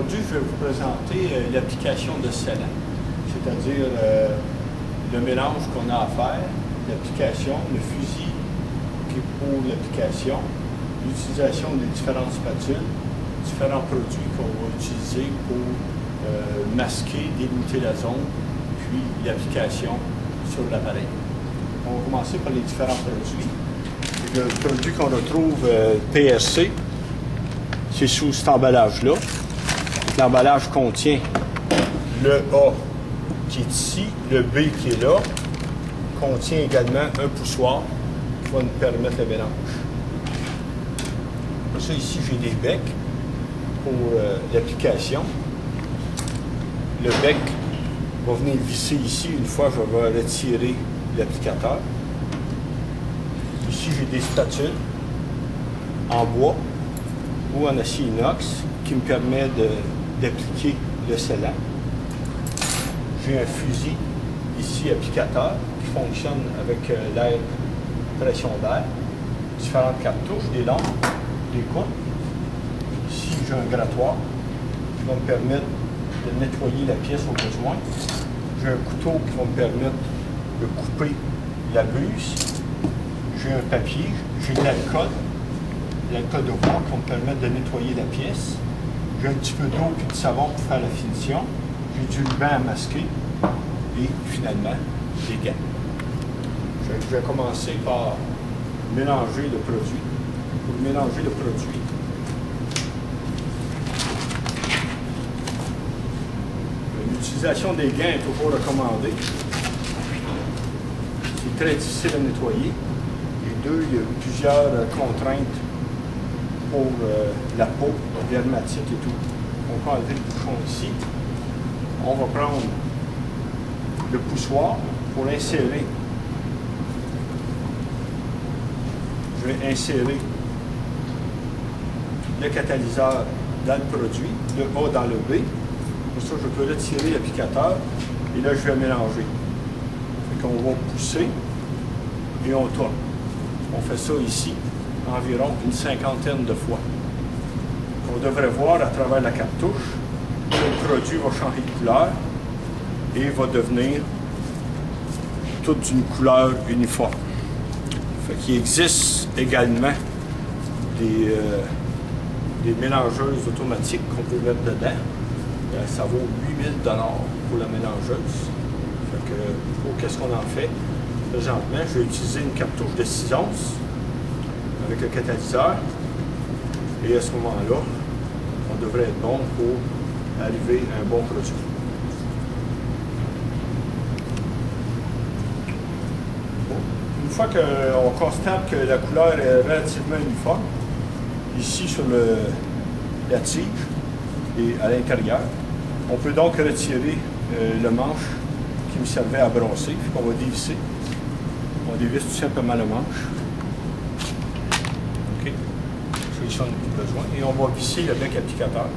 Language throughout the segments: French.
Aujourd'hui, je vais vous présenter l'application de scellant, c'est-à-dire le mélange qu'on a à faire, l'application, le fusil qui est pour l'application, l'utilisation des différentes spatules, différents produits qu'on va utiliser pour masquer, délimiter la zone, puis l'application sur l'appareil. On va commencer par les différents produits. Le produit qu'on retrouve PSC, c'est sous cet emballage-là. L'emballage contient le A qui est ici, le B qui est là, contient également un poussoir qui va nous permettre le mélange. Pour ça, ici, j'ai des becs pour l'application. Le bec va venir visser ici une fois que je vais retirer l'applicateur. Ici, j'ai des spatules en bois ou en acier inox qui me permet d'appliquer le scellant. J'ai un fusil ici applicateur qui fonctionne avec l'air, pression d'air, différentes cartouches, des lampes, des coudes. Ici, j'ai un grattoir qui va me permettre de nettoyer la pièce au besoin. J'ai un couteau qui va me permettre de couper la buse. J'ai un papier, j'ai de l'alcool de bois qui va me permettre de nettoyer la pièce. J'ai un petit peu d'eau et de savon pour faire la finition. J'ai du ruban à masquer. Et finalement, des gants. Je vais commencer par mélanger le produit. Pour mélanger le produit, l'utilisation des gants est toujours recommandée. C'est très difficile à nettoyer. Et deux, il y a plusieurs contraintes pour la peau, dermatite et tout. On peut enlever le bouchon ici. On va prendre le poussoir pour l'insérer. Je vais insérer le catalyseur dans le produit, le A dans le B. Pour ça, je peux retirer l'applicateur et là, je vais mélanger. On va pousser et on tourne. On fait ça ici environ une cinquantaine de fois. On devrait voir à travers la cartouche que le produit va changer de couleur et va devenir toute d'une couleur uniforme. Fait qu'il existe également des mélangeuses automatiques qu'on peut mettre dedans. Ça vaut 8 000 $ pour la mélangeuse. Fait que, qu'est-ce qu'on en fait? Présentement, je vais utiliser une cartouche de 6 onces avec le catalyseur. Et à ce moment-là, on devrait être bon pour arriver à un bon produit. Une fois qu'on constate que la couleur est relativement uniforme, ici sur la tige et à l'intérieur, on peut donc retirer le manche qui me servait à brosser, puis qu'on va dévisser. On dévisse tout simplement le manche. OK. Ici, on n'a plus besoin. Et on va visser le bec applicateur.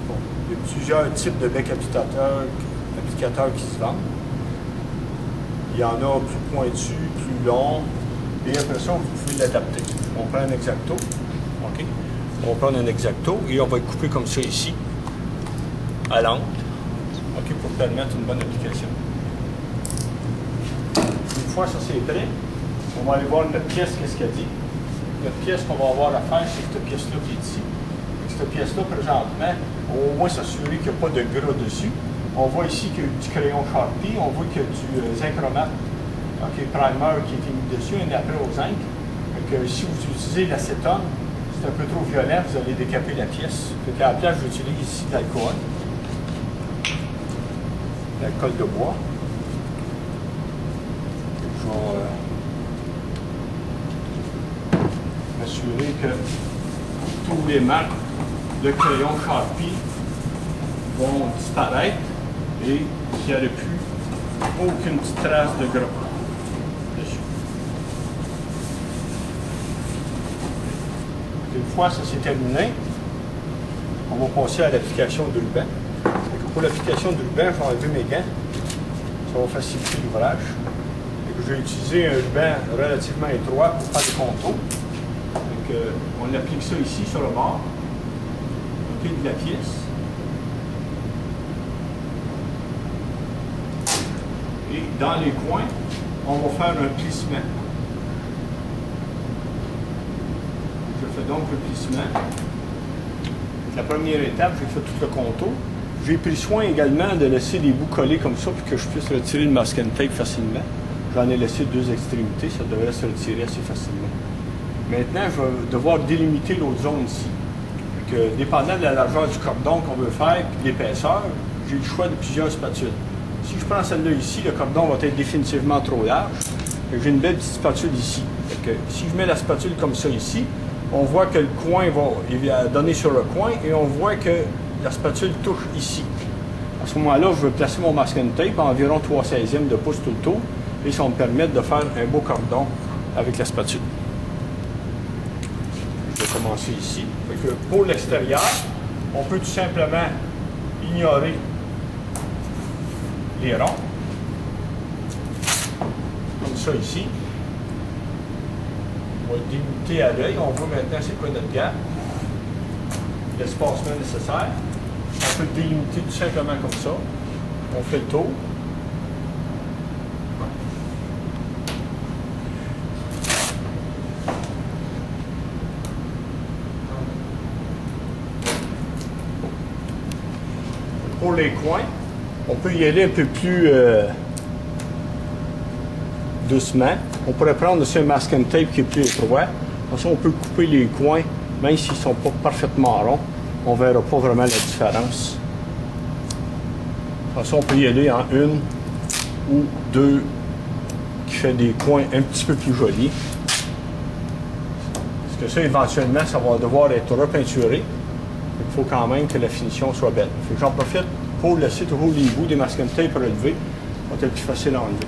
Bon. Il y a plusieurs types de bec applicateurs qui se vendent. Il y en a plus pointus, plus longs, et après ça, vous pouvez l'adapter. On prend un X-Acto, OK? On prend un X-Acto et on va le couper comme ça ici, à l'angle, OK, pour permettre une bonne application. Une fois ça c'est prêt, on va aller voir notre pièce, qu'est-ce qu'elle dit. Notre pièce qu'on va avoir à faire, c'est cette pièce-là qui est ici. Et cette pièce-là, présentement, au moins s'assurer qu'il n'y a pas de gras dessus. On voit ici qu'il y a du crayon Sharpie, on voit qu'il y a du zinchromate, okay, primer qui est mis dessus, un après au zinc. Donc, si vous utilisez l'acétone, c'est un peu trop violent, vous allez décaper la pièce. Donc, à la place, j'utilise ici de l'alcool. L'alcool de bois. Je vais m'assurer que tous les marques de crayon Sharpie vont disparaître et qu'il n'y aurait plus aucune petite trace de gras dessus. Une fois ça c'est terminé, on va passer à l'application de ruban. Pour l'application de ruban, je vais enlever mes gants. Ça va faciliter l'ouvrage. Je vais utiliser un ruban relativement étroit pour faire des contours. Donc, on applique ça ici sur le bord, de la pièce. Et dans les coins, on va faire un plissement. Je fais donc le plissement. La première étape, j'ai fait tout le contour. J'ai pris soin également de laisser des bouts collés comme ça pour que je puisse retirer le masking tape facilement. J'en ai laissé 2 extrémités, ça devrait se retirer assez facilement. Maintenant, je vais devoir délimiter l'autre zone ici. Donc, dépendant de la largeur du cordon qu'on veut faire et de l'épaisseur, j'ai le choix de plusieurs spatules. Si je prends celle-là ici, le cordon va être définitivement trop large. J'ai une belle petite spatule ici. Donc, si je mets la spatule comme ça ici, on voit que le coin va donner sur le coin et on voit que la spatule touche ici. À ce moment-là, je vais placer mon masking tape à environ 3/16e de pouce tout le tour et ça va me permettre de faire un beau cordon avec la spatule. Je vais commencer ici. Fait que pour l'extérieur, on peut tout simplement ignorer les ronds. Comme ça ici. On va délimiter à l'œil. On voit maintenant c'est quoi notre gap. L'espacement nécessaire. On peut le délimiter tout simplement comme ça. On fait le tour. Pour les coins, on peut y aller un peu plus doucement. On pourrait prendre aussi un masking tape qui est plus étroit. Comme ça, on peut couper les coins, même s'ils ne sont pas parfaitement ronds. On ne verra pas vraiment la différence. Comme ça, on peut y aller en 1 ou 2 qui fait des coins un petit peu plus jolis. Parce que ça, éventuellement, ça va devoir être repeinturé. Il faut quand même que la finition soit belle. J'en profite pour laisser toujours les bouts des masking tape relevés. Ça va être plus facile à enlever.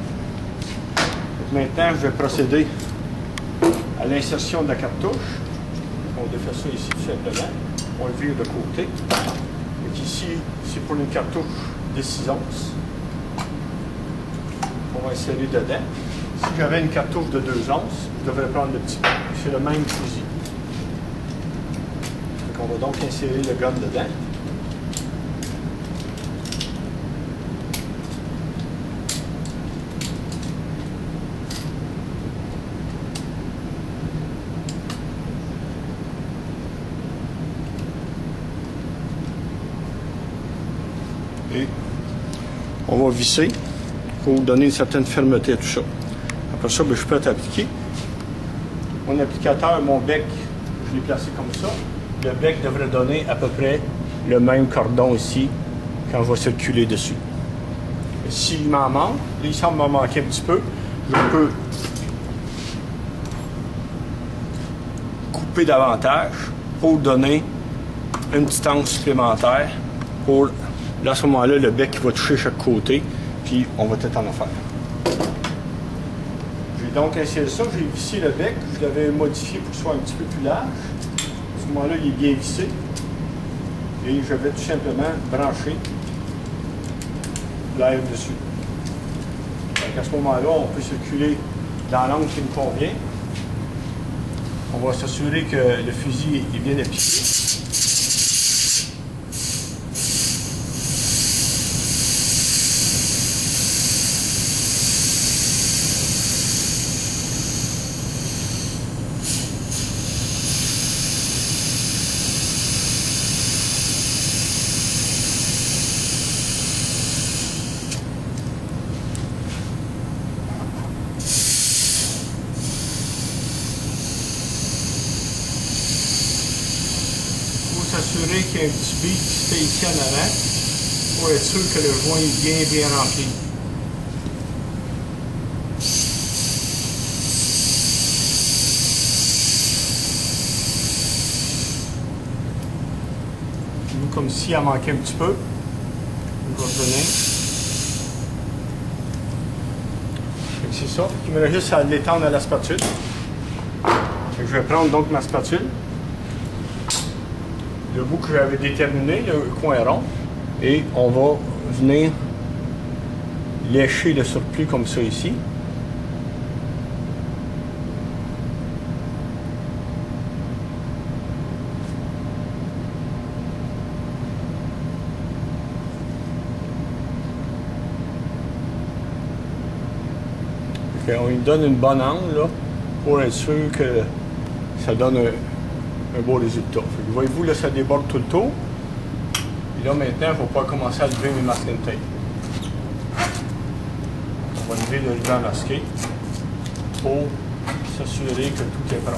Maintenant, je vais procéder à l'insertion de la cartouche. On défait ça ici tout simplement. On le vire de côté. Donc ici, c'est pour une cartouche de 6 onces. On va insérer dedans. Si j'avais une cartouche de 2 onces, je devrais prendre le petit bout. C'est le même fusil. Donc on va donc insérer le gun dedans. Et on va visser pour donner une certaine fermeté à tout ça. Après ça, je suis prêt à appliquer. Mon applicateur, mon bec, je l'ai placé comme ça. Le bec devrait donner à peu près le même cordon ici quand je vais circuler dessus. S'il m'en manque, là, il semble m'en manquer un petit peu, je peux couper davantage pour donner une distance supplémentaire pour, là, à ce moment-là, le bec va toucher chaque côté, puis on va être en affaire. J'ai donc inséré ça, j'ai vissé le bec, je l'avais modifié pour qu'il soit un petit peu plus large. À ce moment-là, il est bien vissé. Et je vais tout simplement brancher l'air dessus. Donc à ce moment-là, on peut circuler dans l'angle qui nous convient. On va s'assurer que le fusil est bien appliqué. S'assurer qu'il y a un petit beat qui se fait ici en avant pour être sûr que le joint est bien rempli. Comme s'il en manquait un petit peu. On va revenir. C'est ça. Il me reste juste à l'étendre à la spatule. Je vais prendre donc ma spatule. Le bout que j'avais déterminé, le coin rond, et on va venir lécher le surplus comme ça ici. Donc, on lui donne une bonne angle là, pour être sûr que ça donne un beau résultat. Voyez-vous, là, ça déborde tout le tour. Et là, maintenant, il faut pas commencer à lever mes masking tape. On va lever le ruban masqué pour s'assurer que tout est prêt.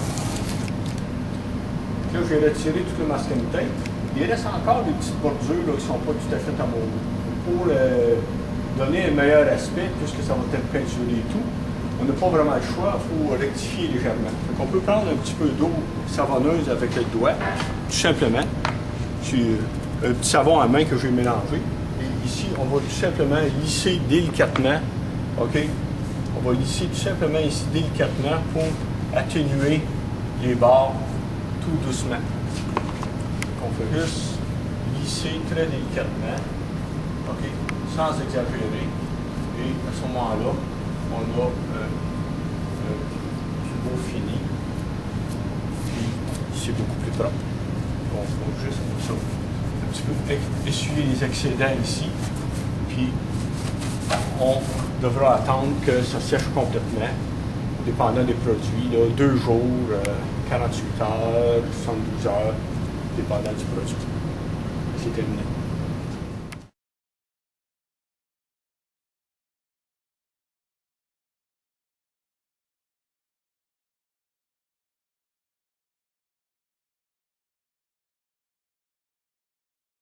Là, j'ai retiré tout le masking tape. Il reste encore des petites bordures là, qui ne sont pas tout à fait à mon goût. Pour donner un meilleur aspect, puisque ça va être peinturé et tout, on n'a pas vraiment le choix, il faut rectifier légèrement. On peut prendre un petit peu d'eau savonneuse avec le doigt, tout simplement. Un petit savon à main que j'ai mélangé. Et ici, on va tout simplement lisser délicatement. OK? On va lisser tout simplement ici délicatement pour atténuer les bords tout doucement. On fait juste lisser très délicatement, OK, sans exagérer. Et à ce moment-là, on a du beau fini. Puis c'est beaucoup plus propre. On va juste comme ça, un petit peu essuyer les excédents ici. Puis on devra attendre que ça sèche complètement, dépendant des produits, là, 2 jours, 48 heures, 72 heures, dépendant du produit. C'est terminé.